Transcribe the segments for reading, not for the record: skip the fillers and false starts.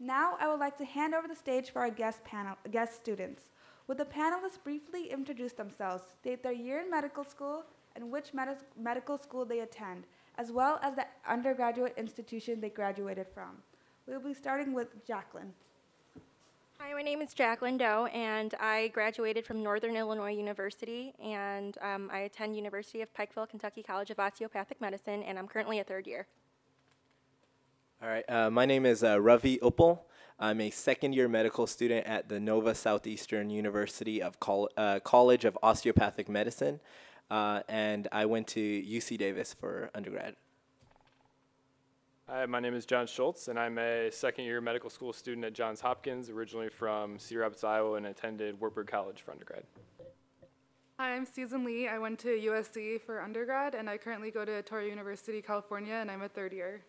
Now I would like to hand over the stage for our guest students. Would the panelists briefly introduce themselves, state their year in medical school, and which medical school they attend, as well as the undergraduate institution they graduated from. We'll be starting with Jacqueline. Hi, my name is Jacqueline Doe, and I graduated from Northern Illinois University, and I attend University of Pikeville, Kentucky College of Osteopathic Medicine, and I'm currently a third year. All right, my name is Ravi Uppal. I'm a second-year medical student at the Nova Southeastern University of College of Osteopathic Medicine, and I went to UC Davis for undergrad. Hi, my name is John Schultz, and I'm a second-year medical school student at Johns Hopkins, originally from Cedar Rapids, Iowa, and attended Wartburg College for undergrad. Hi, I'm Susan Lee. I went to USC for undergrad, and I currently go to Torrey University, California, and I'm a third year.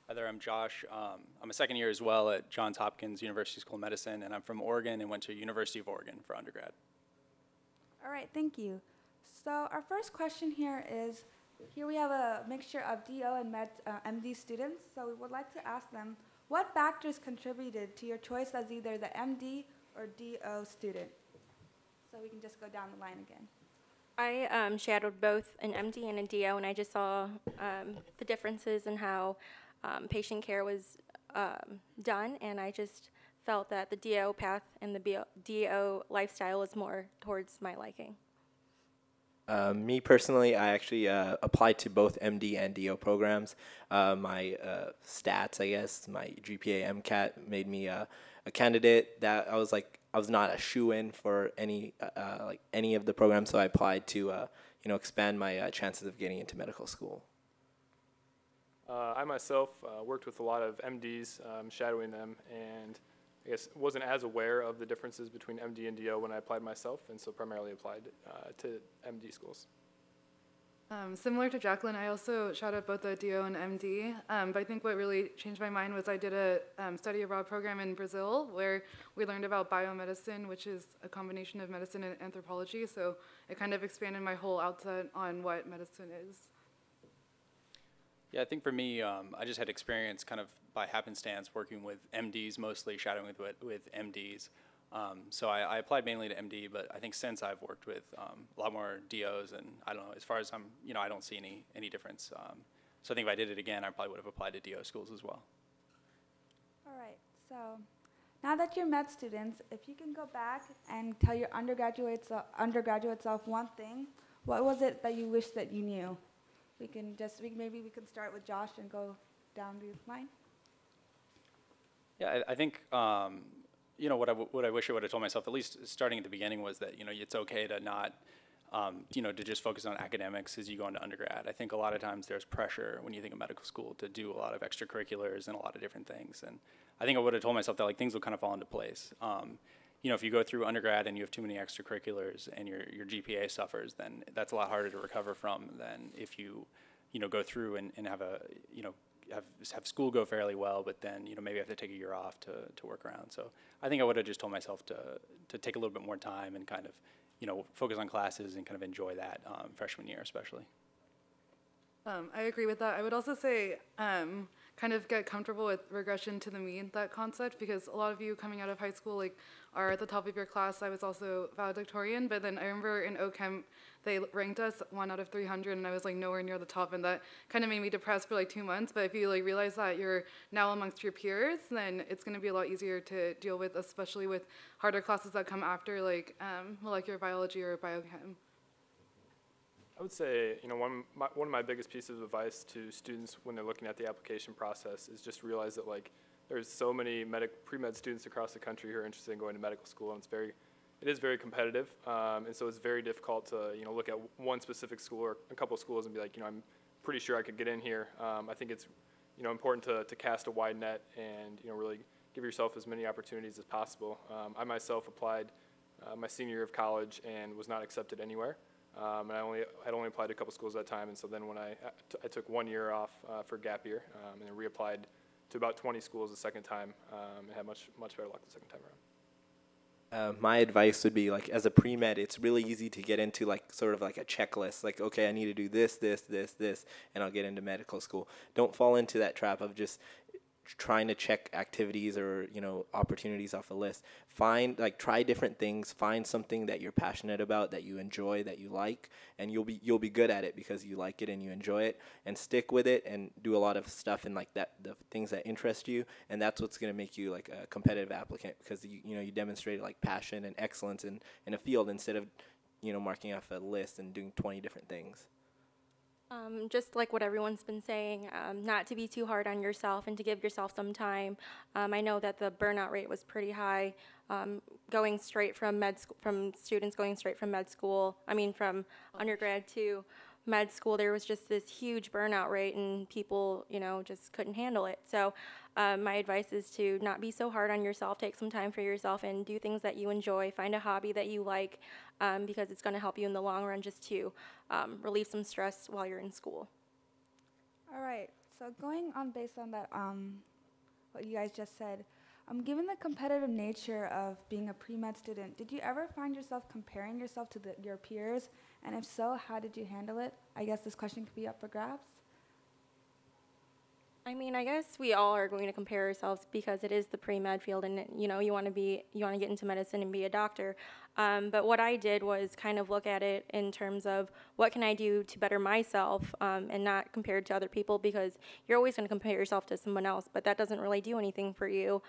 Hi there, I'm Josh. I'm a second year as well at Johns Hopkins University School of Medicine, and I'm from Oregon and went to University of Oregon for undergrad. All right, thank you. So our first question here is, here we have a mixture of DO and MD students, so we would like to ask them, what factors contributed to your choice as either the MD or DO student? So we can just go down the line again. I shadowed both an MD and a DO, and I just saw the differences in how patient care was done, and I just felt that the DO path and the DO lifestyle was more towards my liking. Me personally, I actually applied to both MD and DO programs. My stats, I guess, my GPA, MCAT made me a candidate that I was not a shoe-in for any of the programs, so I applied to expand my chances of getting into medical school. I myself worked with a lot of MDs, shadowing them, and I guess wasn't as aware of the differences between MD and DO when I applied myself, and so primarily applied to MD schools. Similar to Jacqueline, I also shadowed both the DO and MD, but I think what really changed my mind was I did a study abroad program in Brazil where we learned about biomedicine, which is a combination of medicine and anthropology, so it kind of expanded my whole outset on what medicine is. Yeah, I think for me, I just had experience kind of by happenstance working with MDs, mostly shadowing with MDs. So I applied mainly to MD, but I think since I've worked with a lot more DOs, and I don't know, as far as I don't see any difference. So I think if I did it again, I probably would have applied to DO schools as well. All right, so now that you're med students, if you can go back and tell your undergraduate self one thing, what was it that you wish that you knew? Maybe we can start with Josh and go down the line. Yeah, I think what I wish I would have told myself, at least starting at the beginning, was that it's okay to not to just focus on academics as you go into undergrad. I think a lot of times there's pressure when you think of medical school to do a lot of extracurriculars and a lot of different things, and I think I would have told myself that things will kind of fall into place. If you go through undergrad and you have too many extracurriculars and your GPA suffers, then that's a lot harder to recover from than if you go through and have have school go fairly well, but then maybe have to take a year off to work around. So I think I would have just told myself to take a little bit more time and kind of focus on classes and kind of enjoy that freshman year especially. I agree with that. I would also say kind of get comfortable with regression to the mean, that concept, because a lot of you coming out of high school are at the top of your class. I was also valedictorian, but then I remember in OChem they ranked us 1 out of 300, and I was nowhere near the top, and that kind of made me depressed for 2 months. But if you realize that you're now amongst your peers, then it's going to be a lot easier to deal with, especially with harder classes that come after, molecular biology or biochem. I would say, one of my biggest pieces of advice to students when they're looking at the application process is just realize that there's so many pre-med students across the country who are interested in going to medical school, and it is very competitive, and so it's very difficult to look at one specific school or a couple of schools and be I'm pretty sure I could get in here. I think it's important to cast a wide net and really give yourself as many opportunities as possible. I myself applied my senior year of college and was not accepted anywhere. And I had only applied to a couple schools at that time, and so then when I took 1 year off for gap year, and then reapplied to about 20 schools the second time, and had much better luck the second time around. My advice would be as a pre-med, it's really easy to get into sort of a checklist. Okay, I need to do this, and I'll get into medical school. Don't fall into that trap of just trying to check activities or, you know, opportunities off a list. Try different things, find something that you're passionate about, that you enjoy, that you like, and you'll be good at it because you like it and you enjoy it, and stick with it and do a lot of stuff in like that, the things that interest you, and that's what's going to make you like a competitive applicant, because you demonstrated like passion and excellence in a field instead of, you know, marking off a list and doing 20 different things. Just like what everyone's been saying, not to be too hard on yourself and to give yourself some time. I know that the burnout rate was pretty high, going straight from from students going straight from from undergrad to med school. There was just this huge burnout rate, and people, you know, just couldn't handle it. So my advice is to not be so hard on yourself. Take some time for yourself and do things that you enjoy. Find a hobby that you like, because it's going to help you in the long run just to relieve some stress while you're in school. All right. So going on based on that, what you guys just said, given the competitive nature of being a pre-med student, did you ever find yourself comparing yourself to your peers? And if so, how did you handle it? I guess this question could be up for grabs. I mean, I guess we all are going to compare ourselves because it is the pre-med field, and you know, you want to get into medicine and be a doctor. But what I did was kind of look at it in terms of what can I do to better myself, and not compared to other people, because you're always going to compare yourself to someone else, but that doesn't really do anything for you.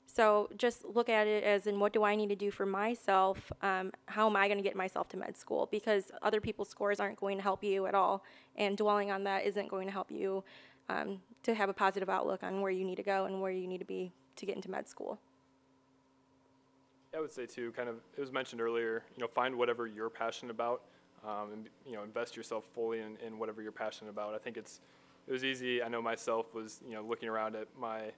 So just look at it as in, what do I need to do for myself? How am I going to get myself to med school? Because other people's scores aren't going to help you at all, and dwelling on that isn't going to help you to have a positive outlook on where you need to go and where you need to be to get into med school. I would say too, kind of, it was mentioned earlier, you know, find whatever you're passionate about, and, you know, invest yourself fully in whatever you're passionate about. I think it was easy. I know myself was, you know, looking around at my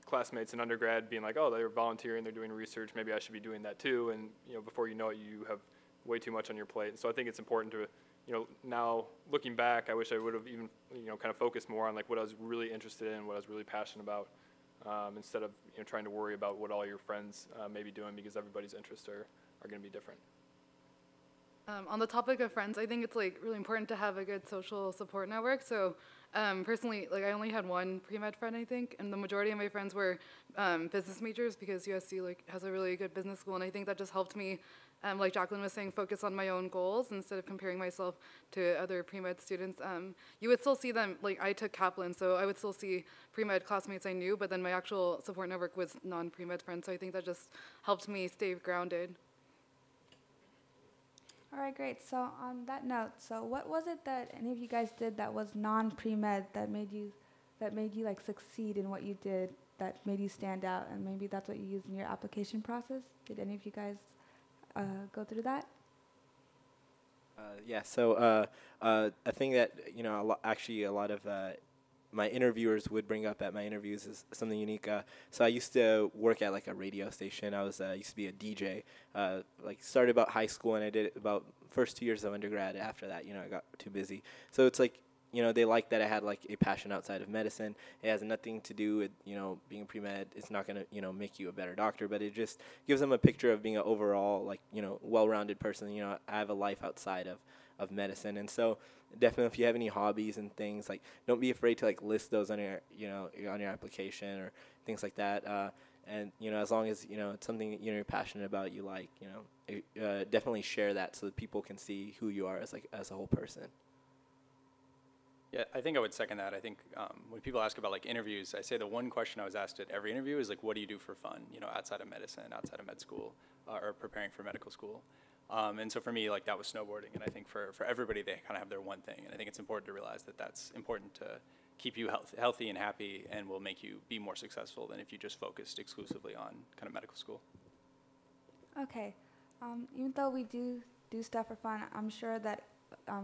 classmates in undergrad being like, oh, they're volunteering, they're doing research, maybe I should be doing that too. And, you know, before you know it, you have way too much on your plate. And so I think it's important to, you know, now looking back, I wish I would have even, you know, kind of focused more on like what I was really interested in, what I was really passionate about, instead of, you know, trying to worry about what all your friends may be doing, because everybody's interests are going to be different. On the topic of friends, I think it's like really important to have a good social support network. So personally, like I only had one pre-med friend, I think, and the majority of my friends were business majors, because USC like has a really good business school, and I think that just helped me, like Jacqueline was saying, focus on my own goals instead of comparing myself to other pre-med students. You would still see them, like I took Kaplan, so I would still see pre-med classmates I knew, but then my actual support network was non-pre-med friends, so I think that just helped me stay grounded. All right, great. So on that note, so what was it that any of you guys did that was non-pre-med that made you like succeed in what you did, that made you stand out, and maybe that's what you used in your application process? Did any of you guys go through that? Yeah. So a thing that, you know, a lot of my interviewers would bring up at my interviews is something unique. So I used to work at like a radio station. I was used to be a DJ. Like started about high school, and I did it about first 2 years of undergrad. After that, you know, I got too busy. So it's like, you know, they like that I had like a passion outside of medicine. It has nothing to do with, you know, being pre-med. It's not gonna, you know, make you a better doctor, but it just gives them a picture of being an overall, like, you know, well-rounded person. You know, I have a life outside of medicine, and so definitely if you have any hobbies and things, like don't be afraid to like list those on your, you know, on your application or things like that. And you know, as long as, you know, it's something, you know, you're passionate about, you like, you know, definitely share that so that people can see who you are as a whole person. Yeah, I think I would second that. I think when people ask about like interviews, I say the one question I was asked at every interview is like, what do you do for fun, you know, outside of medicine, outside of med school, or preparing for medical school? And so for me, like that was snowboarding, and I think for everybody, they kind of have their one thing, and I think it's important to realize that that's important to keep you healthy and happy, and will make you be more successful than if you just focused exclusively on kind of medical school. Okay. Even though we do stuff for fun, I'm sure that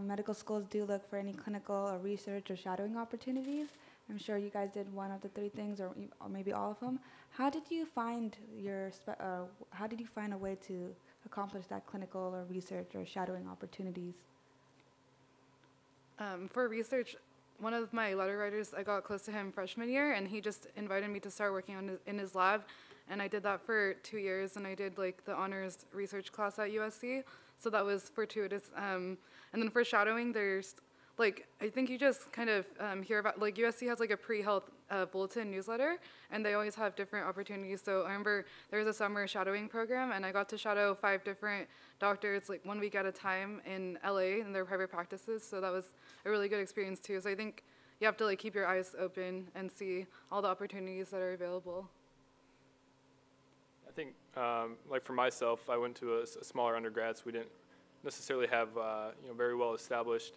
medical schools do look for any clinical or research or shadowing opportunities. I'm sure you guys did one of the three things, or maybe all of them. How did you find a way to accomplish that clinical or research or shadowing opportunities? For research, one of my letter writers, I got close to him freshman year, and he just invited me to start working in his lab, and I did that for 2 years, and I did like the honors research class at USC, so that was fortuitous. And then for shadowing, there's like, I think you just kind of hear about, like, USC has like a pre-health bulletin newsletter, and they always have different opportunities. So I remember there was a summer shadowing program, and I got to shadow 5 different doctors, like 1 week at a time in LA in their private practices. So that was a really good experience too. So I think you have to like keep your eyes open and see all the opportunities that are available. I think, like for myself, I went to a smaller undergrad, so we didn't necessarily have very well established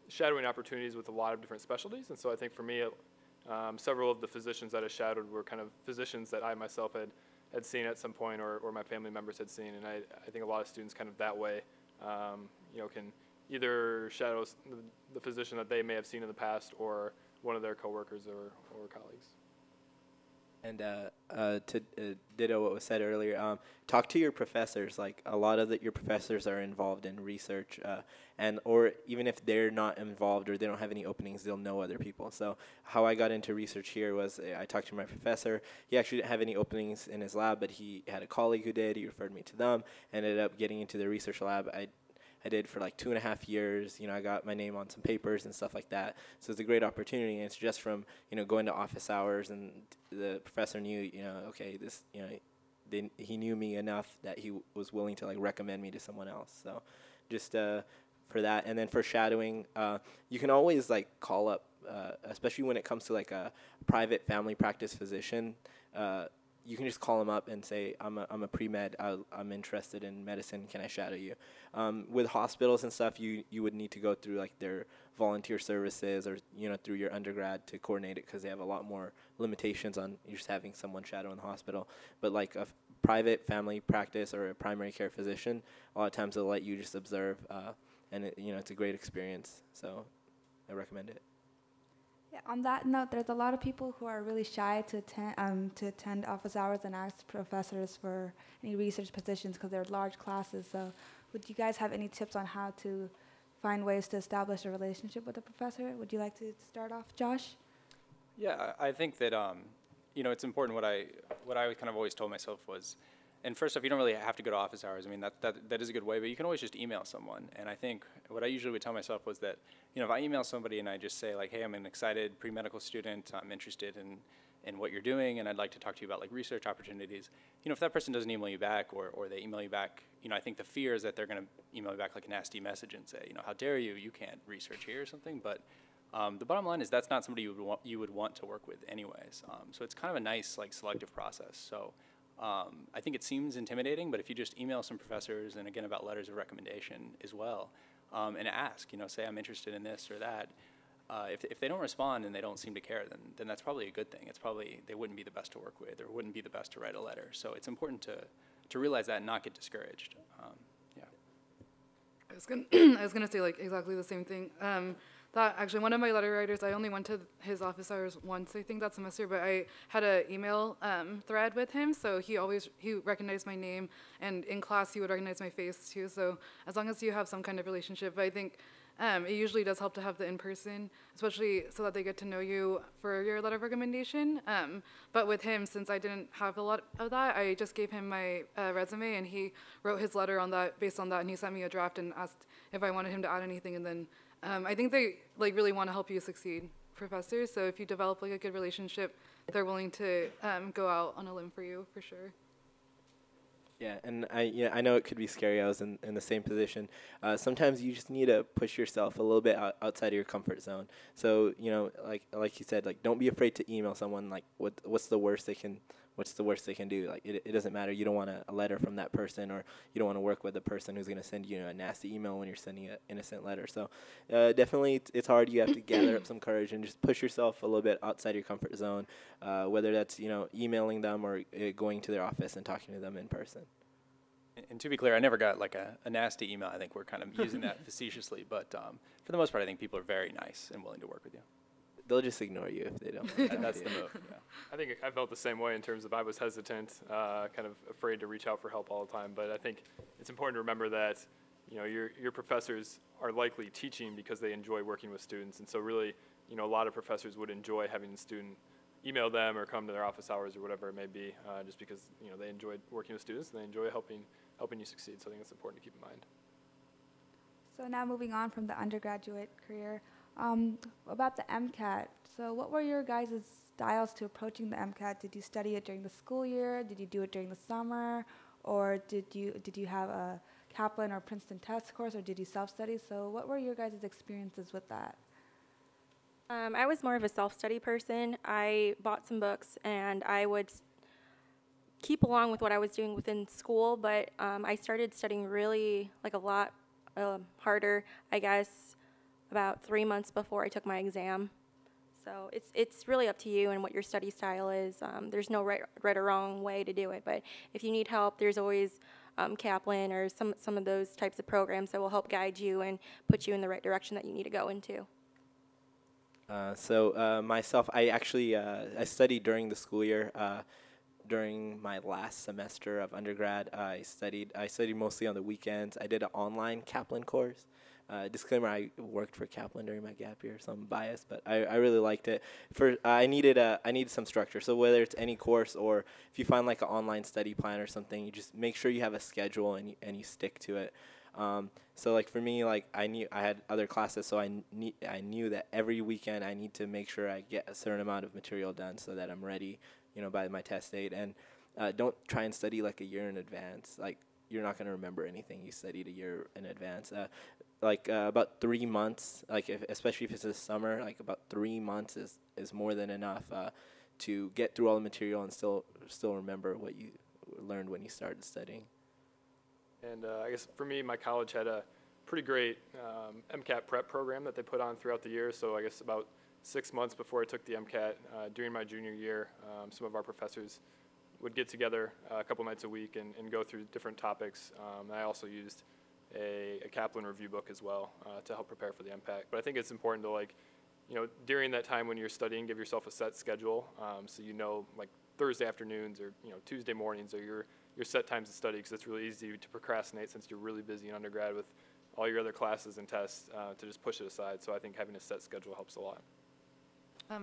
shadowing opportunities with a lot of different specialties. And so I think for me, several of the physicians that I shadowed were kind of physicians that I myself had seen at some point, or my family members had seen. And I think a lot of students kind of that way, can either shadow the physician that they may have seen in the past, or one of their coworkers or colleagues. And to ditto what was said earlier, talk to your professors. Like a lot of your professors are involved in research, or even if they're not involved or they don't have any openings, they'll know other people. So how I got into research here was I talked to my professor. He actually didn't have any openings in his lab, but he had a colleague who did. He referred me to them. Ended up getting into the research lab. I did for like 2.5 years. I got my name on some papers and stuff like that. So it's a great opportunity, and it's just from, going to office hours, and the professor knew, okay, this, he knew me enough that he was willing to like recommend me to someone else. So just for that. And then for shadowing, you can always like call up, especially when it comes to like a private family practice physician, you can just call them up and say, I'm a pre-med, I'm interested in medicine, can I shadow you? With hospitals and stuff, you would need to go through like their volunteer services, or through your undergrad to coordinate it, because they have a lot more limitations on just having someone shadow in the hospital. But like a private family practice or a primary care physician, a lot of times they'll let you just observe, and it's a great experience, so I recommend it. Yeah, on that note, there's a lot of people who are really shy to attend office hours and ask professors for any research positions because they're large classes. So would you guys have any tips on how to find ways to establish a relationship with a professor? Would you like to start off, Josh? Yeah, I think that it's important. What I kind of always told myself was, and first off, you don't really have to go to office hours. I mean, that is a good way, but you can always just email someone. And I think what I usually would tell myself was that, if I email somebody and I just say like, hey, I'm an excited pre-medical student, I'm interested in what you're doing, and I'd like to talk to you about like research opportunities. If that person doesn't email you back, or they email you back, I think the fear is that they're going to email you back like a nasty message and say, how dare you, you can't research here or something. But the bottom line is that's not somebody you would want to work with anyways. So it's kind of a nice like selective process. So I think it seems intimidating, but if you just email some professors, and again about letters of recommendation as well, and ask, say I'm interested in this or that, if they don't respond and they don't seem to care, then that's probably a good thing. It's probably they wouldn't be the best to work with, or wouldn't be the best to write a letter. So it's important to realize that and not get discouraged. Yeah. I was gonna say like exactly the same thing. That actually one of my letter writers, I only went to his office hours once, I think, that semester, but I had an email thread with him, so he recognized my name, and in class he would recognize my face too. So as long as you have some kind of relationship, I think it usually does help to have the in-person, especially so that they get to know you for your letter of recommendation. But with him, since I didn't have a lot of that, I just gave him my resume, and he wrote his letter on that, based on that, and he sent me a draft and asked if I wanted him to add anything, and then I think they like really want to help you succeed, professors. So if you develop like a good relationship, they're willing to go out on a limb for you, for sure. Yeah, and I know it could be scary. I was in the same position. Sometimes you just need to push yourself a little bit outside of your comfort zone. So like you said, like don't be afraid to email someone. Like what's the worst they can do? Like it doesn't matter. You don't want a letter from that person, or you don't want to work with a person who's going to send you a nasty email when you're sending an innocent letter. So definitely it's hard. You have to gather up some courage and just push yourself a little bit outside your comfort zone, whether that's emailing them or going to their office and talking to them in person. And to be clear, I never got like a nasty email. I think we're kind of using that facetiously, but for the most part, I think people are very nice and willing to work with you. They'll just ignore you if they don't. That's the move. Yeah. I think I felt the same way in terms of I was hesitant, kind of afraid to reach out for help all the time. But I think it's important to remember that your professors are likely teaching because they enjoy working with students, and so really a lot of professors would enjoy having the student email them or come to their office hours or whatever it may be, just because they enjoy working with students and they enjoy helping you succeed. So I think it's important to keep in mind. So now moving on from the undergraduate career, about the MCAT. So what were your guys' styles to approaching the MCAT? Did you study it during the school year? Did you do it during the summer? Or did you have a Kaplan or Princeton test course, or did you self-study? So what were your guys' experiences with that? I was more of a self-study person. I bought some books, and I would keep along with what I was doing within school, but I started studying really, like, a lot harder, I guess, about 3 months before I took my exam. So it's really up to you and what your study style is. There's no right or wrong way to do it, but if you need help, there's always Kaplan or some of those types of programs that will help guide you and put you in the right direction that you need to go into. Myself, I actually I studied during the school year. During my last semester of undergrad, I studied mostly on the weekends. I did an online Kaplan course. Disclaimer: I worked for Kaplan during my gap year, so I'm biased, but I really liked it. I needed some structure. So whether it's any course or if you find like an online study plan or something, you just make sure you have a schedule and you stick to it. So like for me, like I knew I had other classes, so I knew that every weekend I need to make sure I get a certain amount of material done so that I'm ready, by my test date. And don't try and study like a year in advance. Like you're not going to remember anything you studied a year in advance. About 3 months, especially if it's the summer, like about 3 months is more than enough to get through all the material and still remember what you learned when you started studying. And I guess for me, my college had a pretty great MCAT prep program that they put on throughout the year. So I guess about 6 months before I took the MCAT, during my junior year, some of our professors would get together a couple nights a week and go through different topics. I also used a Kaplan review book as well to help prepare for the MCAT. But I think it's important to during that time when you're studying, give yourself a set schedule, so like Thursday afternoons or Tuesday mornings are your set times to study, because it's really easy to procrastinate since you're really busy in undergrad with all your other classes and tests to just push it aside. So I think having a set schedule helps a lot.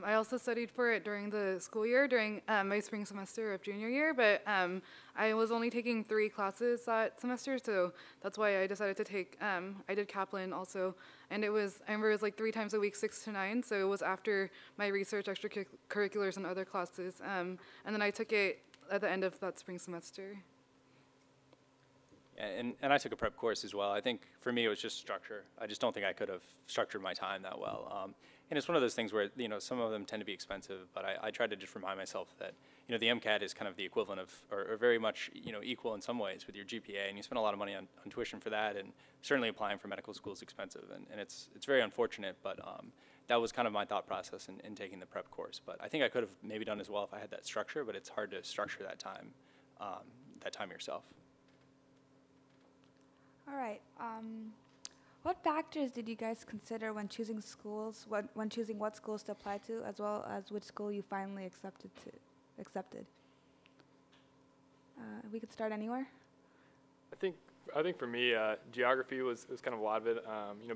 I also studied for it during the school year, during my spring semester of junior year, but I was only taking 3 classes that semester, so that's why I decided to take, I did Kaplan also, and I remember it was like 3 times a week, 6 to 9, so it was after my research, extracurriculars, and other classes, and then I took it at the end of that spring semester. Yeah, and I took a prep course as well. I think for me it was just structure. I just don't think I could have structured my time that well. And it's one of those things where, some of them tend to be expensive, but I tried to just remind myself that, the MCAT is kind of the equivalent of, or very much, equal in some ways with your GPA, and you spend a lot of money on tuition for that, and certainly applying for medical school is expensive, and it's very unfortunate, but that was kind of my thought process in taking the prep course. But I think I could have maybe done as well if I had that structure, but it's hard to structure that time yourself. All right. What factors did you guys consider when choosing schools, when choosing what schools to apply to, as well as which school you finally accepted? We could start anywhere. I think for me, geography was kind of a lot of it.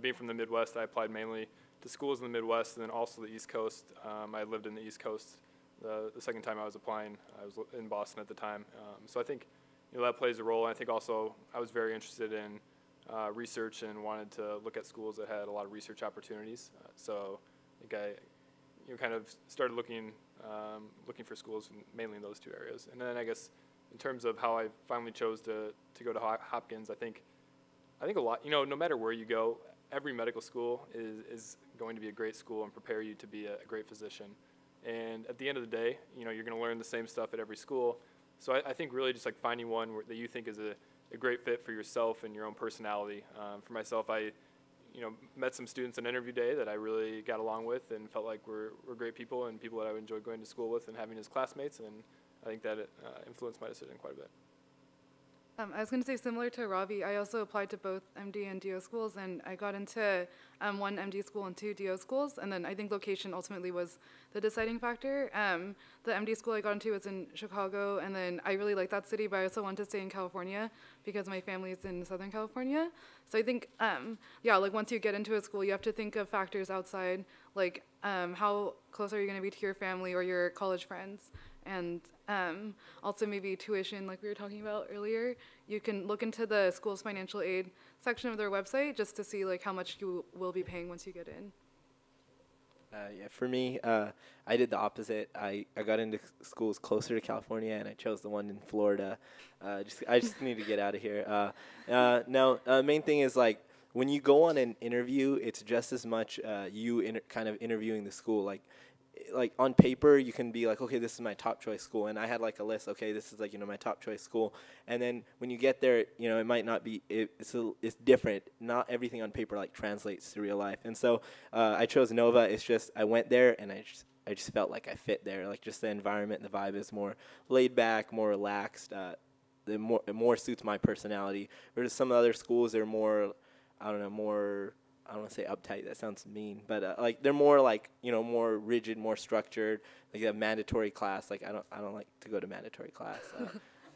Being from the Midwest, I applied mainly to schools in the Midwest and then also the East Coast. I lived in the East Coast the second time I was applying. I was in Boston at the time. So I think that plays a role. And I think also I was very interested in research and wanted to look at schools that had a lot of research opportunities. So I think I kind of started looking for schools mainly in those 2 areas. And then I guess in terms of how I finally chose to go to Hopkins, I think a lot, no matter where you go, every medical school is going to be a great school and prepare you to be a great physician. And at the end of the day, you're going to learn the same stuff at every school. So I think really just like finding one that you think is a great fit for yourself and your own personality. For myself, I met some students on interview day that I really got along with and felt like were great people and people that I would enjoy going to school with and having as classmates, and I think that influenced my decision quite a bit. I was going to say, similar to Ravi, I also applied to both MD and DO schools, and I got into 1 MD school and 2 DO schools, and then I think location ultimately was the deciding factor. The MD school I got into was in Chicago, and then I really liked that city, but I also wanted to stay in California because my family is in Southern California. So I think, once you get into a school, you have to think of factors outside, like how close are you going to be to your family or your college friends, and also maybe tuition, like we were talking about earlier. You can look into the school's financial aid section of their website just to see like how much you will be paying once you get in. Yeah, for me, I did the opposite. I got into schools closer to California, and I chose the one in Florida. I just need to get out of here. Now, main thing is like when you go on an interview, it's just as much you kind of interviewing the school. Like on paper, you can be like, okay, this is my top choice school, and I had like a list. Okay, this is like my top choice school, and then when you get there, it might not be. It's different. Not everything on paper like translates to real life, and so I chose Nova. It's just I went there and I just felt like I fit there. Like just the environment, the vibe is more laid back, more relaxed. It more suits my personality. Whereas some other schools, they're more, I don't want to say uptight. That sounds mean, but like they're more like more rigid, more structured. Like a mandatory class. Like I don't like to go to mandatory class.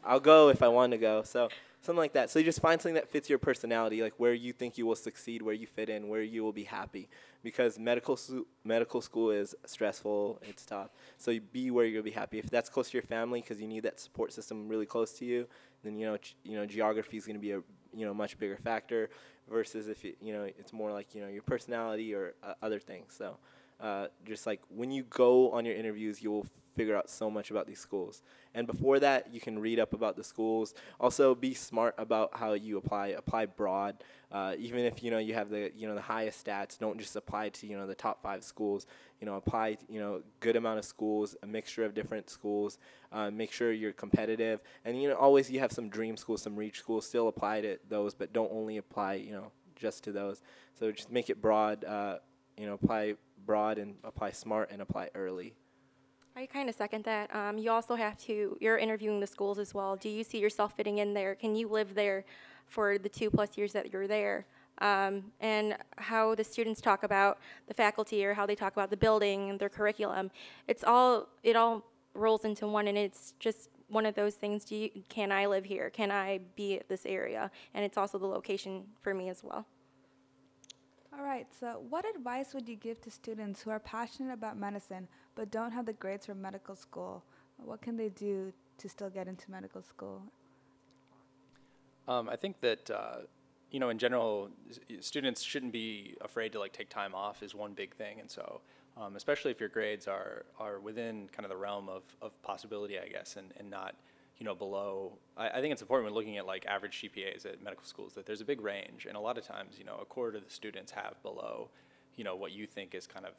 I'll go if I want to go. So something like that. So you just find something that fits your personality, like where you think you will succeed, where you fit in, where you will be happy. Because medical school is stressful. It's tough. So you be where you'll be happy. If that's close to your family, because you need that support system really close to you, then geography is going to be a much bigger factor. Versus if it's more like your personality or other things. So just like when you go on your interviews, you will figure out so much about these schools. And before that, you can read up about the schools. Also, be smart about how you apply. Apply broad. Even if you have the the highest stats, don't just apply to the top 5 schools. Apply good amount of schools, a mixture of different schools. Make sure you're competitive, and always you have some dream schools, some reach schools. Still apply to those, but don't only apply just to those. So just make it broad. Apply broad and apply smart and apply early. I kind of second that. You also have to, you're interviewing the schools as well. Do you see yourself fitting in there? Can you live there for the 2+ years that you're there? And how the students talk about the faculty or how they talk about the building and their curriculum. It all rolls into one, and it's just one of those things. Can I live here? Can I be at this area? And it's also the location for me as well. All right, so what advice would you give to students who are passionate about medicine but don't have the grades for medical school? What can they do to still get into medical school? I think that in general, students shouldn't be afraid to take time off is one big thing, and so especially if your grades are within kind of the realm of possibility, I guess, and not below. I think it's important when looking at average GPAs at medical schools that there's a big range, and a lot of times a quarter of the students have below what you think is kind of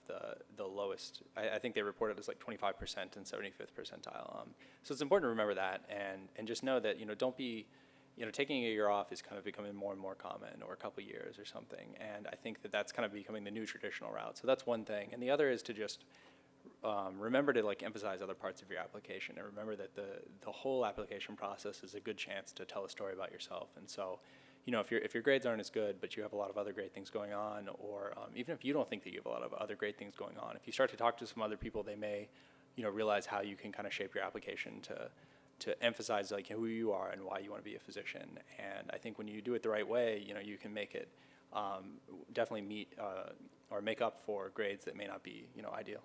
the lowest. I think they report it as 25% and 75th percentile. So it's important to remember that and just know that don't be taking a year off is kind of becoming more and more common, or a couple years or something, and I think that that's kind of becoming the new traditional route. So that's one thing, and the other is to just remember to emphasize other parts of your application, and remember that the whole application process is a good chance to tell a story about yourself. And so, if your grades aren't as good, but you have a lot of other great things going on, or even if you don't think that you have a lot of other great things going on, if you start to talk to some other people, they may, realize how you can kind of shape your application to emphasize who you are and why you want to be a physician. And I think when you do it the right way, you can make it definitely meet or make up for grades that may not be ideal.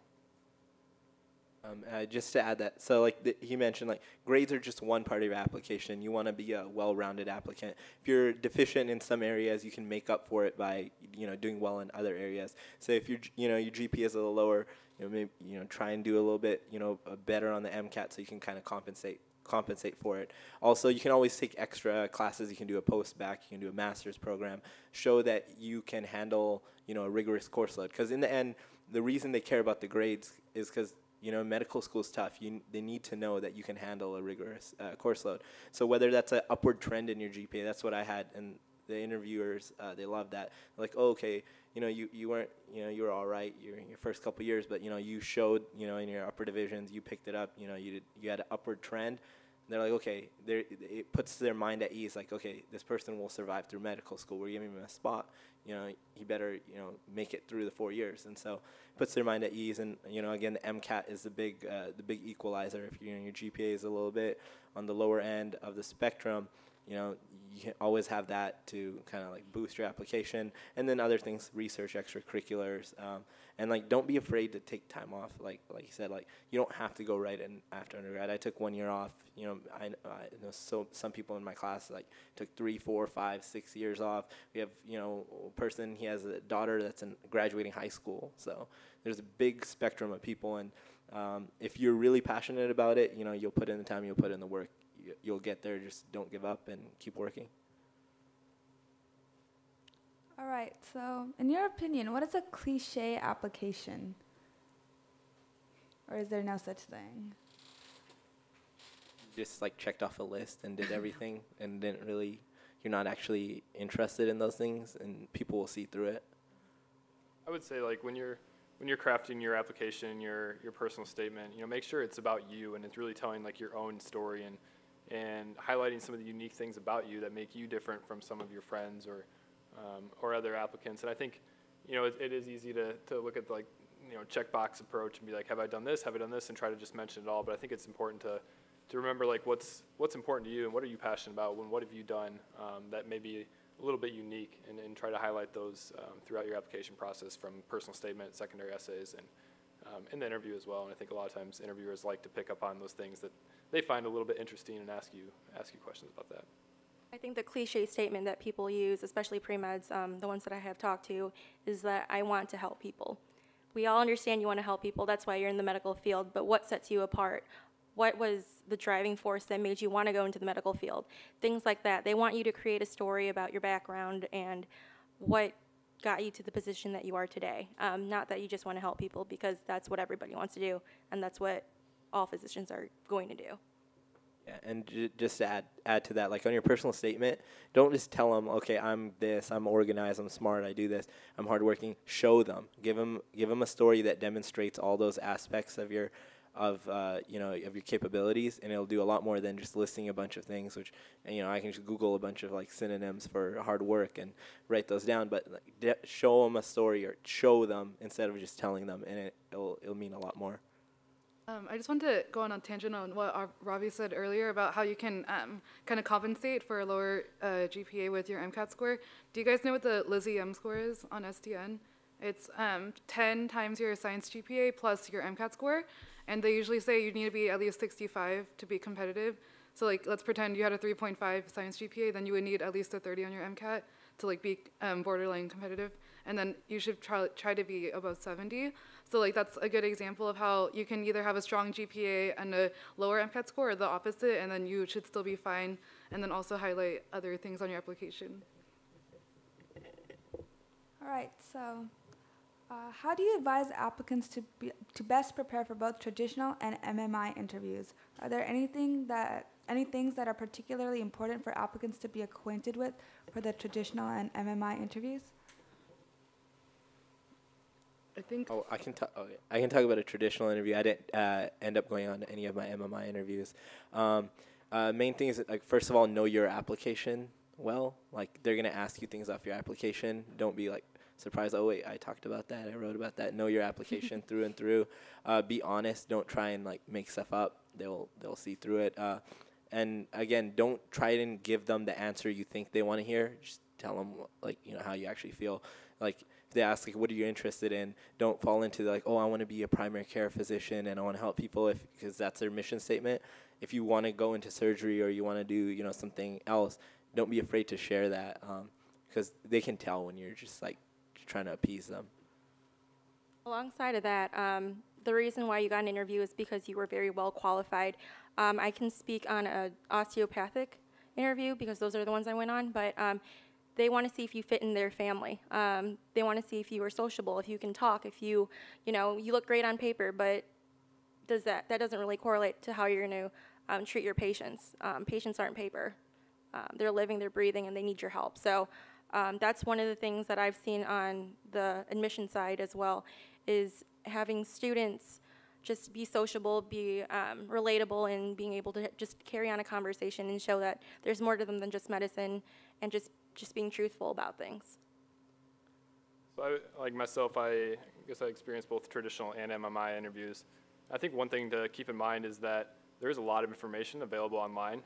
Just to add that, so he mentioned, grades are just one part of your application. You want to be a well-rounded applicant. If you're deficient in some areas, you can make up for it by doing well in other areas. So if your your GPA is a little lower, maybe try and do a little bit better on the MCAT so you can kind of compensate for it. Also, you can always take extra classes. You can do a post-bac, you can do a master's program. Show that you can handle a rigorous course load. Because in the end, the reason they care about the grades is because medical school is tough. They need to know that you can handle a rigorous course load. So whether that's an upward trend in your GPA, that's what I had, and the interviewers they loved that. Oh, okay, you weren't, you were all right in your first couple years, but you showed, in your upper divisions, you picked it up. You had an upward trend. They're okay. It puts their mind at ease. Okay, this person will survive through medical school. We're giving him a spot. He better make it through the 4 years, and so puts their mind at ease. And again, the MCAT is the big equalizer. If your GPA is a little bit on the lower end of the spectrum, you know, you can always have that to kind of like boost your application. And then other things, research, extracurriculars, and like don't be afraid to take time off. Like you said, like you don't have to go right in after undergrad. I took 1 year off. You know, I know some people in my class like took 3, 4, 5, 6 years off. We have, you know, a person, he has a daughter that's in graduating high school. So there's a big spectrum of people, and if you're really passionate about it, you know, you'll put in the time, you'll put in the work. You'll get there. Just don't give up and keep working. All right, so in your opinion, what is a cliche application? Or is there no such thing? Just like checked off a list and did everything and didn't really, you're not actually interested in those things, and people will see through it. I would say like when you're crafting your application, your personal statement, you know, make sure it's about you and it's really telling like your own story and highlighting some of the unique things about you that make you different from some of your friends or other applicants. And I think, you know, it is easy to look at like, you know, checkbox approach and be like, have I done this? Have I done this? And try to just mention it all. But I think it's important to remember like what's important to you and what are you passionate about and what have you done that may be a little bit unique, and try to highlight those throughout your application process, from personal statement, secondary essays, and in the interview as well. And I think a lot of times interviewers like to pick up on those things that they find a little bit interesting and ask you questions about that. I think the cliche statement that people use, especially pre-meds, the ones that I have talked to, is that I want to help people. We all understand you want to help people. That's why you're in the medical field. But what sets you apart? What was the driving force that made you want to go into the medical field? Things like that. They want you to create a story about your background and what got you to the position that you are today. Not that you just want to help people, because that's what everybody wants to do, and that's what all physicians are going to do. Yeah, and just to add to that, like on your personal statement, don't just tell them, okay, I'm this, I'm organized, I'm smart, I do this, I'm hardworking. Show them, give them a story that demonstrates all those aspects of your capabilities, and it'll do a lot more than just listing a bunch of things. Which, and, you know, I can just Google a bunch of like synonyms for hard work and write those down. But like, show them a story, or show them instead of just telling them, and it'll mean a lot more. I just want to go on a tangent on what Ravi said earlier about how you can kind of compensate for a lower GPA with your MCAT score. Do you guys know what the Lizzie M score is on STN? It's 10 times your science GPA plus your MCAT score, and they usually say you need to be at least 65 to be competitive. So like, let's pretend you had a 3.5 science GPA, then you would need at least a 30 on your MCAT to like be borderline competitive, and then you should try to be above 70. So like, that's a good example of how you can either have a strong GPA and a lower MCAT score, or the opposite, and then you should still be fine, and then also highlight other things on your application. All right, so how do you advise applicants to best prepare for both traditional and MMI interviews? Are there any things that are particularly important for applicants to be acquainted with for the traditional and MMI interviews? I think. Oh, I can talk about a traditional interview. I didn't end up going on to any of my MMI interviews. Main thing is, like, first of all, know your application well. Like, they're gonna ask you things off your application. Don't be like surprised. Oh wait, I talked about that. I wrote about that. Know your application through and through. Be honest. Don't try and like make stuff up. They'll see through it. And again, don't try and give them the answer you think they want to hear. Just tell them, like, you know, how you actually feel. Like, if they ask, like, what are you interested in? Don't fall into like, oh, I want to be a primary care physician and I want to help people, because that's their mission statement. If you want to go into surgery or you want to do, you know, something else, don't be afraid to share that, because they can tell when you're just like trying to appease them. Alongside of that, the reason why you got an interview is because you were very well qualified. I can speak on an osteopathic interview because those are the ones I went on, but they want to see if you fit in their family. They want to see if you are sociable, if you can talk, if you look great on paper, but that doesn't really correlate to how you're going to treat your patients. Patients aren't paper. They're living, they're breathing, and they need your help. So that's one of the things that I've seen on the admission side as well, is having students just be sociable, be relatable, and being able to just carry on a conversation and show that there's more to them than just medicine, and just being truthful about things. So like myself, I guess I experienced both traditional and MMI interviews. I think one thing to keep in mind is that there's a lot of information available online,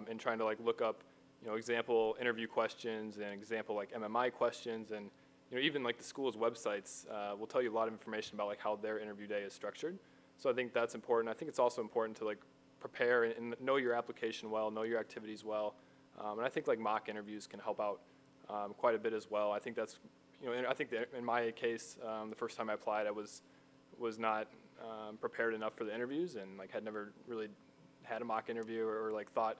and trying to like look up example interview questions and example like MMI questions, and even like the school's websites will tell you a lot of information about like how their interview day is structured. So I think that's important. I think it's also important to like prepare and know your application well, know your activities well, and I think like mock interviews can help out quite a bit as well. I think that's and I think that in my case, the first time I applied, I was not prepared enough for the interviews, and like had never really had a mock interview or like thought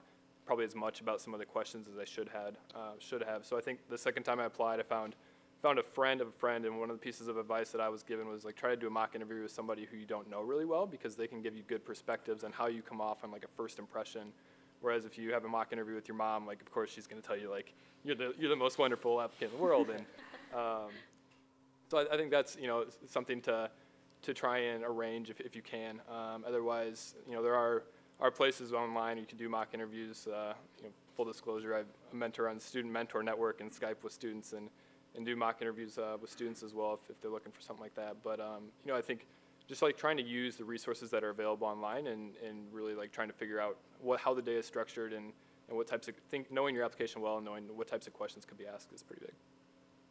probably as much about some of the questions as I should have. So I think the second time I applied, I found a friend of a friend, and one of the pieces of advice that I was given was like try to do a mock interview with somebody who you don't know really well, because they can give you good perspectives on how you come off on like a first impression. Whereas if you have a mock interview with your mom, like of course she's going to tell you like you're the most wonderful applicant in the world, and so I think that's something to try and arrange if you can. Otherwise, there are places online you can do mock interviews. Full disclosure, I have a mentor on the Student Mentor Network and Skype with students and do mock interviews with students as well if they're looking for something like that. But I think just like trying to use the resources that are available online and really like trying to figure out how the day is structured and what types of knowing your application well and knowing what types of questions could be asked is pretty big.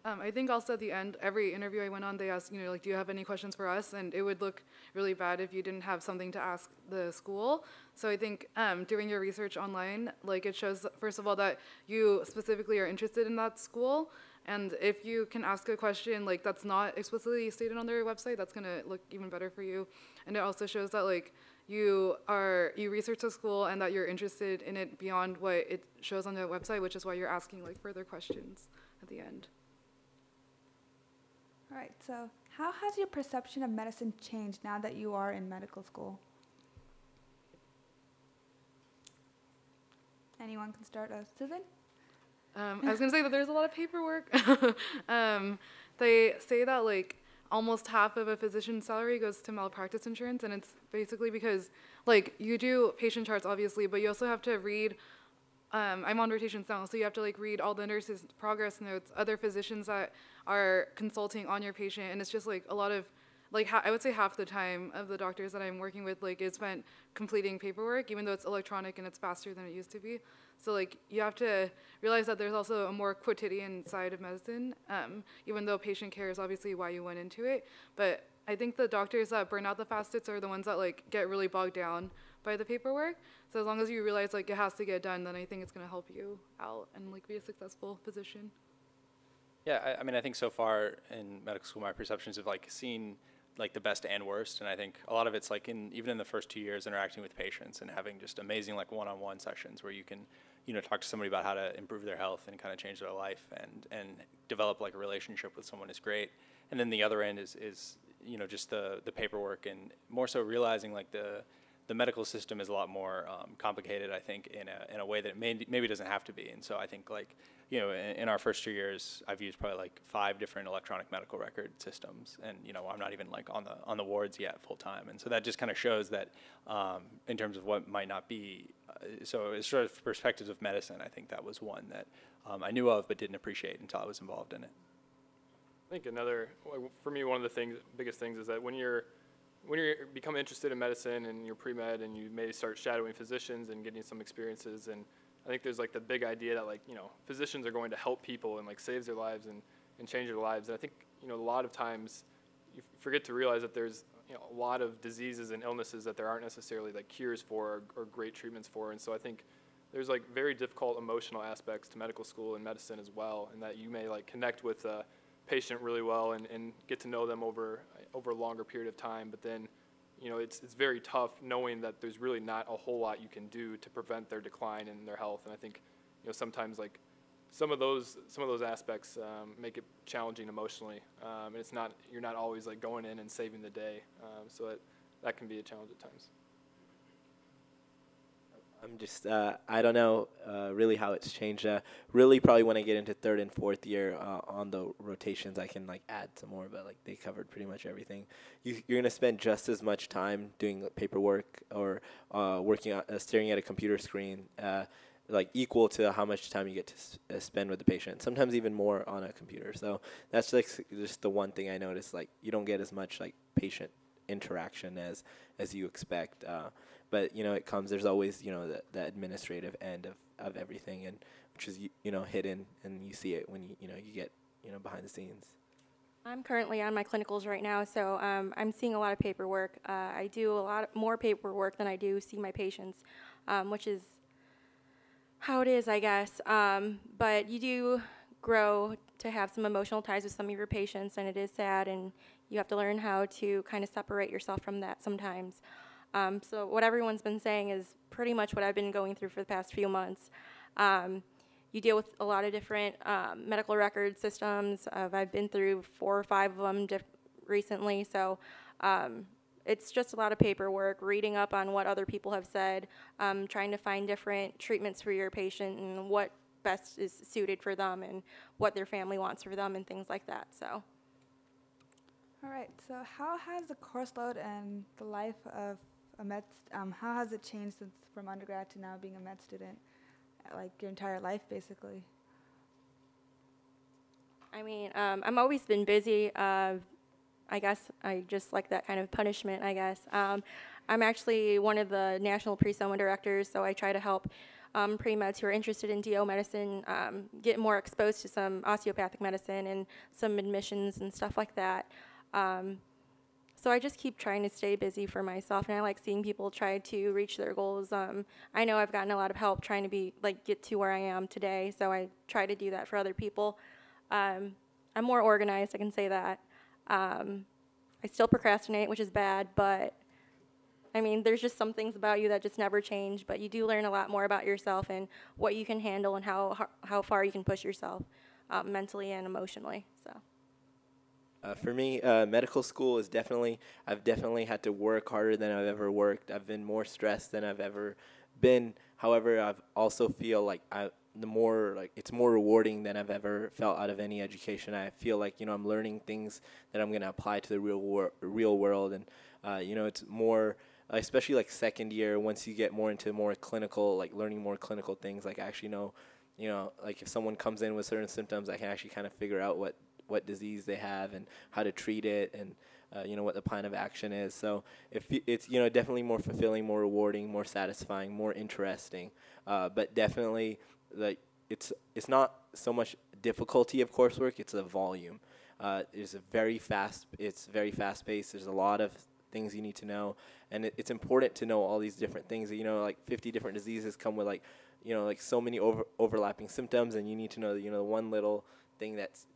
I think also at the end, every interview I went on, they asked, like, do you have any questions for us? And it would look really bad if you didn't have something to ask the school. So I think doing your research online, like, it shows, first of all, that you specifically are interested in that school. And if you can ask a question, like, that's not explicitly stated on their website, that's going to look even better for you. And it also shows that, like, you research the school and that you're interested in it beyond what it shows on the website, which is why you're asking, like, further questions at the end. All right, so how has your perception of medicine changed now that you are in medical school? Anyone can start. Susan? I was going to say that there's a lot of paperwork. They say that like almost half of a physician's salary goes to malpractice insurance, and it's basically because like you do patient charts obviously, but you also have to read I'm on rotations now, so you have to like read all the nurses' progress notes, other physicians that are consulting on your patient, and it's just like a lot of, like I would say half the time of the doctors that I'm working with like is spent completing paperwork, even though it's electronic and it's faster than it used to be. So like you have to realize that there's also a more quotidian side of medicine, even though patient care is obviously why you went into it. But I think the doctors that burn out the fastest are the ones that like get really bogged down by the paperwork. So as long as you realize like it has to get done, then I think it's going to help you out and like be a successful physician. Yeah, I mean, I think so far in medical school, my perceptions have like seen like the best and worst, and I think a lot of it's like even in the first 2 years interacting with patients and having just amazing like one-on-one sessions where you can talk to somebody about how to improve their health and kind of change their life and develop like a relationship with someone is great. And then the other end is just the paperwork, and more so realizing like the medical system is a lot more complicated, I think, in a way that maybe doesn't have to be. And so I think like, in our first 2 years, I've used probably like 5 different electronic medical record systems, and I'm not even like on the wards yet full time. And so that just kind of shows that in terms of what might not be, so as sort of perspectives of medicine, I think that was one that I knew of but didn't appreciate until I was involved in it. I think for me, one of the biggest things is that when you become interested in medicine and you're pre-med and you may start shadowing physicians and getting some experiences, and I think there's like the big idea that like, physicians are going to help people and like save their lives and change their lives. And I think, a lot of times you forget to realize that there's, a lot of diseases and illnesses that there aren't necessarily like cures for or great treatments for. And so I think there's like very difficult emotional aspects to medical school and medicine as well, and that you may like connect with a patient really well and get to know them over a longer period of time. But then, it's very tough knowing that there's really not a whole lot you can do to prevent their decline in their health. And I think, sometimes like some of those aspects make it challenging emotionally. And you're not always like going in and saving the day. So that can be a challenge at times. I'm just, I don't know really how it's changed. Really probably when I get into 3rd and 4th year on the rotations, I can like add some more, but like they covered pretty much everything. You're going to spend just as much time doing paperwork or staring at a computer screen, like equal to how much time you get to spend with the patient, sometimes even more on a computer. So that's like just the one thing I noticed, like you don't get as much like patient interaction as you expect. But, it comes, there's always, the administrative end of everything, and which is hidden, and you see it when you get behind the scenes. I'm currently on my clinicals right now, so I'm seeing a lot of paperwork. I do a lot more paperwork than I do see my patients, which is how it is, I guess. But you do grow to have some emotional ties with some of your patients, and it is sad, and you have to learn how to kind of separate yourself from that sometimes. So what everyone's been saying is pretty much what I've been going through for the past few months. You deal with a lot of different medical record systems. I've been through 4 or 5 of them recently, so it's just a lot of paperwork, reading up on what other people have said, trying to find different treatments for your patient and what best is suited for them and what their family wants for them and things like that. So. All right, so how has the course load and the life of a med, how has it changed since from undergrad to now being a med student, like your entire life basically? I mean, I've always been busy. I guess I just like that kind of punishment, I guess. I'm actually one of the national pre-soma directors, so I try to help pre-meds who are interested in DO medicine get more exposed to some osteopathic medicine and some admissions and stuff like that. So I just keep trying to stay busy for myself, and I like seeing people try to reach their goals. I know I've gotten a lot of help trying to get to where I am today, so I try to do that for other people. I'm more organized, I can say that. I still procrastinate, which is bad, but I mean, there's just some things about you that just never change, but you do learn a lot more about yourself and what you can handle and how far you can push yourself mentally and emotionally. So. For me, medical school is I've definitely had to work harder than I've ever worked. I've been more stressed than I've ever been. However, I've also feel like it's more rewarding than I've ever felt out of any education. I feel like, I'm learning things that I'm going to apply to the real world. And, it's more, especially like second year, once you get more into more clinical, like learning more clinical things, like I actually know, like if someone comes in with certain symptoms, I can actually kind of figure out what disease they have and how to treat it and, what the plan of action is. So it's definitely more fulfilling, more rewarding, more satisfying, more interesting. But definitely, like it's not so much difficulty of coursework, it's the volume. It's very fast paced. There's a lot of things you need to know, and it's important to know all these different things. Like 50 different diseases come with like so many overlapping symptoms, and you need to know the one little thing that's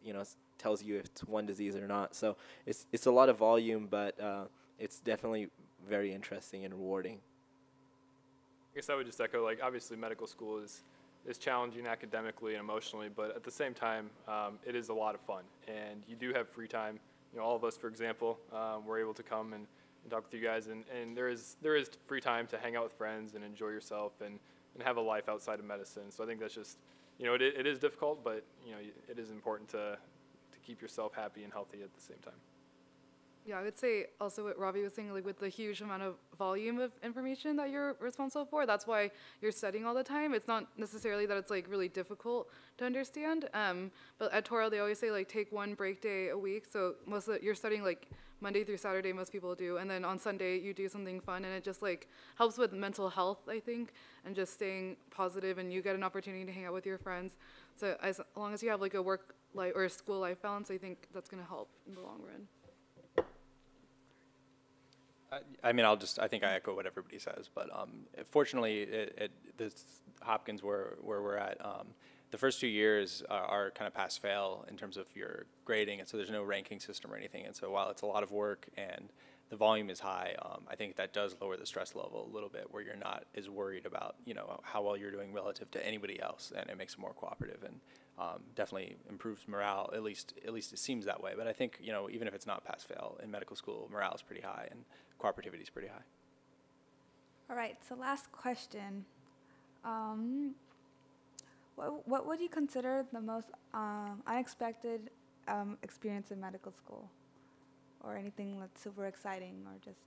tells you if it's one disease or not. So it's a lot of volume, but it's definitely very interesting and rewarding. I guess I would just echo, like, obviously medical school is challenging academically and emotionally, but at the same time, it is a lot of fun, and you do have free time. All of us, for example, we're able to come and talk with you guys, and there is free time to hang out with friends and enjoy yourself and have a life outside of medicine. So I think that's just, it is difficult, but it is important to keep yourself happy and healthy at the same time. Yeah, I would say also what Robbie was saying, like with the huge amount of volume of information that you're responsible for, that's why you're studying all the time. It's not necessarily that it's like really difficult to understand, but at Toral they always say like take one break day a week. So you're studying like Monday through Saturday, most people do, and then on Sunday you do something fun, and it just like helps with mental health, I think, and just staying positive, and you get an opportunity to hang out with your friends. So as long as you have like a work life or a school life balance, I think that's going to help in the long run. I mean, I think I echo what everybody says, but fortunately, this Hopkins where we're at, the first 2 years are kind of pass-fail in terms of your grading, and so there's no ranking system or anything. And so while it's a lot of work and the volume is high, I think that does lower the stress level a little bit, where you're not as worried about how well you're doing relative to anybody else, and it makes it more cooperative and definitely improves morale. At least it seems that way. But I think even if it's not pass-fail in medical school, morale is pretty high and cooperativity is pretty high. All right, so last question. What would you consider the most unexpected experience in medical school? Or anything that's super exciting, or just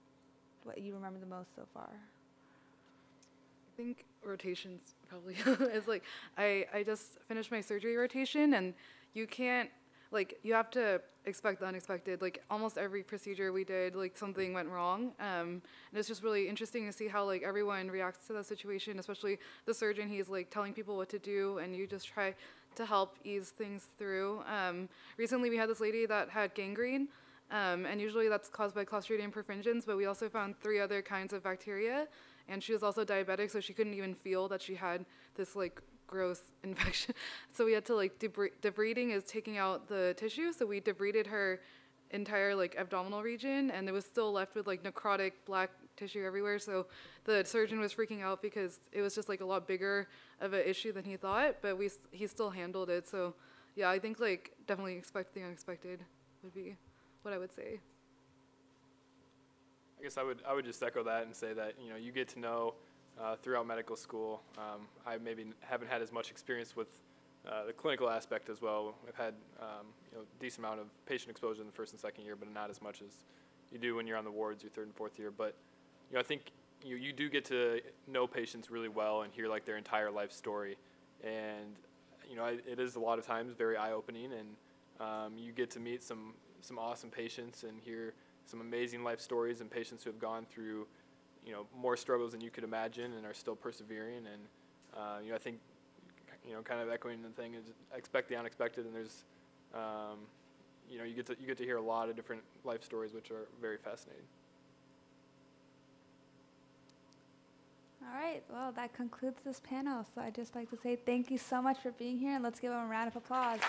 what you remember the most so far? I think rotations probably. It's like I just finished my surgery rotation, and you can't like, you have to expect the unexpected. Like, almost every procedure we did, like, something went wrong. And it's just really interesting to see how, like, everyone reacts to that situation, especially the surgeon. He's, like, telling people what to do, and you just try to help ease things through. Recently, we had this lady that had gangrene, and usually that's caused by Clostridium perfringens, but we also found 3 other kinds of bacteria, and she was also diabetic, so she couldn't even feel that she had this, like, gross infection. So we had to, like, debriding is taking out the tissue, so we debrided her entire, like, abdominal region, and it was still left with, like, necrotic black tissue everywhere. So the surgeon was freaking out because it was just, like, a lot bigger of an issue than he thought, but he still handled it. So yeah, I think, like, definitely expect the unexpected would be what I would say. I guess I would just echo that and say that, you know, you get to know throughout medical school. I maybe haven't had as much experience with the clinical aspect as well. I've had you know, decent amount of patient exposure in the first and second year, but not as much as you do when you're on the wards your third and fourth year. But you know, I think you do get to know patients really well and hear like their entire life story, and you know, it is a lot of times very eye-opening, and you get to meet some awesome patients and hear some amazing life stories and patients who have gone through, you know, more struggles than you could imagine and are still persevering. And you know, I think, you know, kind of echoing the thing is expect the unexpected, and there's you know, you get to hear a lot of different life stories, which are very fascinating. All right, well, that concludes this panel. So I'd just like to say thank you so much for being here, and let's give them a round of applause.